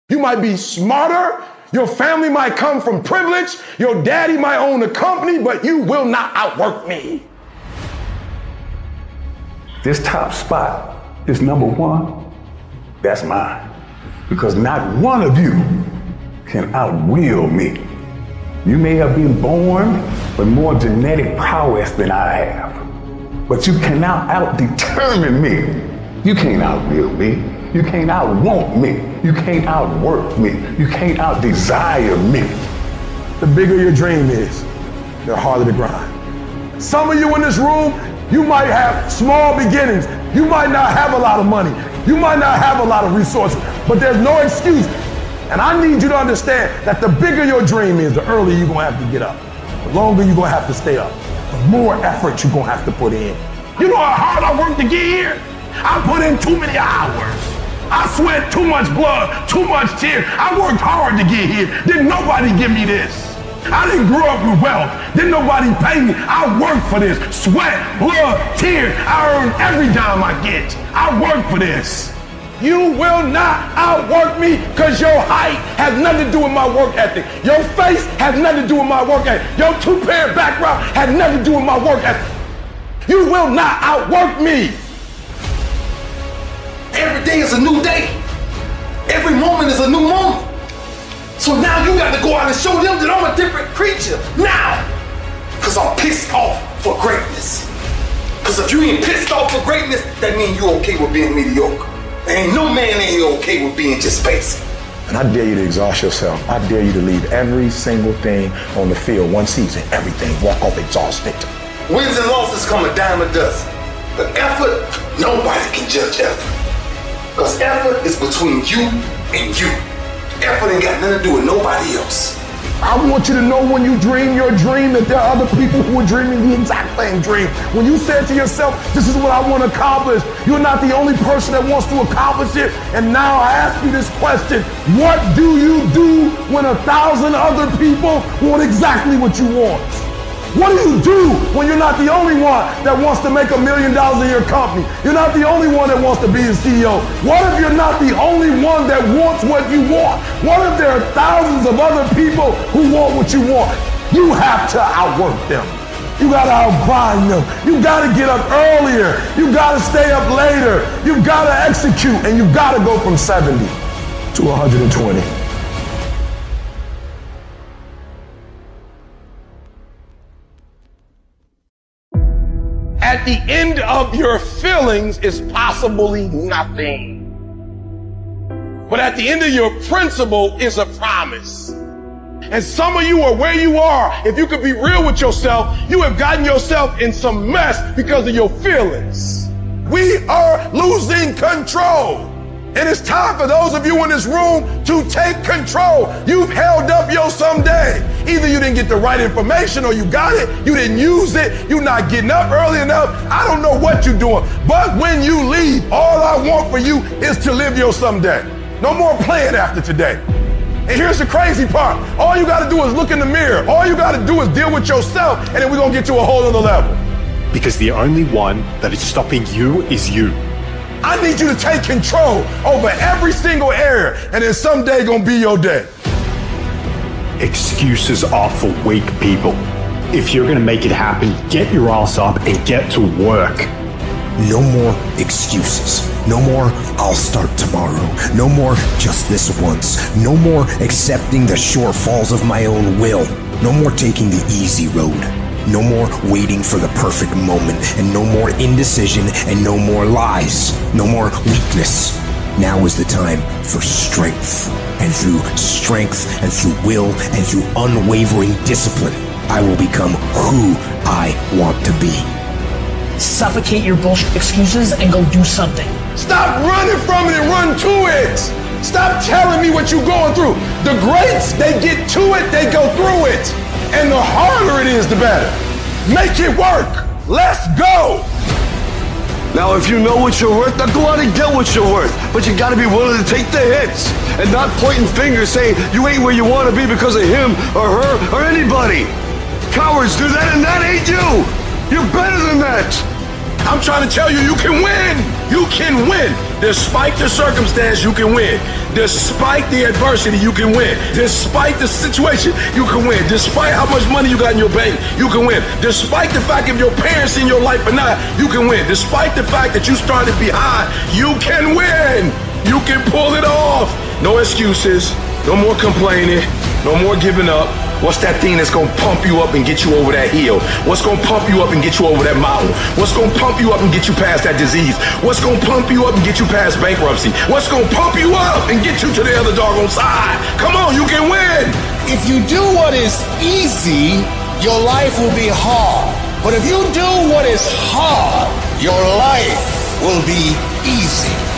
You might be smarter. Your family might come from privilege. Your daddy might own a company, but you will not outwork me. This top spot, this number one, that's mine. Because not one of you can outwill me. You may have been born with more genetic prowess than I have, but you cannot out-determine me. You can't outwill me. You can't outwant me. You can't outwork me. You can't out-desire me. The bigger your dream is, the harder the grind. Some of you in this room, you might have small beginnings. You might not have a lot of money. You might not have a lot of resources, but there's no excuse. And I need you to understand that the bigger your dream is, the earlier you're gonna have to get up. The longer you're gonna have to stay up. The more effort you're gonna have to put in. You know how hard I worked to get here? I put in too many hours. I sweat too much blood, too much tears. I worked hard to get here. Didn't nobody give me this. I didn't grow up with wealth. Didn't nobody pay me. I worked for this. Sweat, blood, tears. I earn every dime I get. I work for this. You will not outwork me because your height has nothing to do with my work ethic. Your face has nothing to do with my work ethic. Your two-parent background has nothing to do with my work ethic. You will not outwork me. Every day is a new day. Every moment is a new moment. So now you got to go out and show them that I'm a different creature. Now. Because I'm pissed off for greatness. Because if you ain't pissed off for greatness, that means you're okay with being mediocre. There ain't no man in here okay with being just basic. And I dare you to exhaust yourself. I dare you to leave every single thing on the field, one season, everything, walk off exhausted. Wins and losses come a dime a dozen. But effort, nobody can judge effort. Because effort is between you and you. Effort ain't got nothing to do with nobody else. I want you to know when you dream your dream that there are other people who are dreaming the exact same dream. When you said to yourself, this is what I want to accomplish, you're not the only person that wants to accomplish it. And now I ask you this question, what do you do when 1,000 other people want exactly what you want? What do you do when you're not the only one that wants to make $1 million in your company? You're not the only one that wants to be a CEO. What if you're not the only one that wants what you want? What if there are thousands of other people who want what you want? You have to outwork them. You gotta outgrind them. You gotta get up earlier. You gotta stay up later. You gotta execute, and you gotta go from 70 to 120. At the end of your feelings is possibly nothing. But at the end of your principle is a promise. And some of you are where you are. If you could be real with yourself, you have gotten yourself in some mess because of your feelings. We are losing control. And it's time for those of you in this room to take control. You've held up your someday. Either you didn't get the right information or you got it, you didn't use it, you're not getting up early enough. I don't know what you're doing. But when you leave, all I want for you is to live your someday. No more playing after today. And here's the crazy part. All you gotta do is look in the mirror. All you gotta do is deal with yourself, and then we're gonna get to a whole other level. Because the only one that is stopping you is you. I need you to take control over every single area, and then someday gonna be your day. Excuses are for weak people. If you're gonna make it happen, get your ass up and get to work. No more excuses. No more, I'll start tomorrow. No more, just this once. No more accepting the shortfalls of my own will. No more taking the easy road. No more waiting for the perfect moment, and no more indecision, and no more lies. No more weakness. Now is the time for strength. And through strength, and through will, and through unwavering discipline, I will become who I want to be. Suffocate your bullshit excuses and go do something. Stop running from it and run to it. Stop telling me what you're going through. The greats, they get to it, they go through it. And the harder it is, the better. Make it work. Let's go. Now, if you know what you're worth, now go out and get what you're worth. But you gotta be willing to take the hits and not pointing fingers saying you ain't where you want to be because of him or her or anybody. Cowards do that, and that ain't you. You're better than that. I'm trying to tell you, you can win. You can win. Despite the circumstance, you can win. Despite the adversity, you can win. Despite the situation, you can win. Despite how much money you got in your bank, you can win. Despite the fact if your parents in your life or not, you can win. Despite the fact that you started behind, you can win. You can pull it off. No excuses. No more complaining. No more giving up. What's that thing that's gonna pump you up and get you over that hill? What's gonna pump you up and get you over that mountain? What's gonna pump you up and get you past that disease? What's gonna pump you up and get you past bankruptcy? What's gonna pump you up and get you to the other doggone side? Come on, you can win. If you do what is easy, your life will be hard. But if you do what is hard, your life will be easy.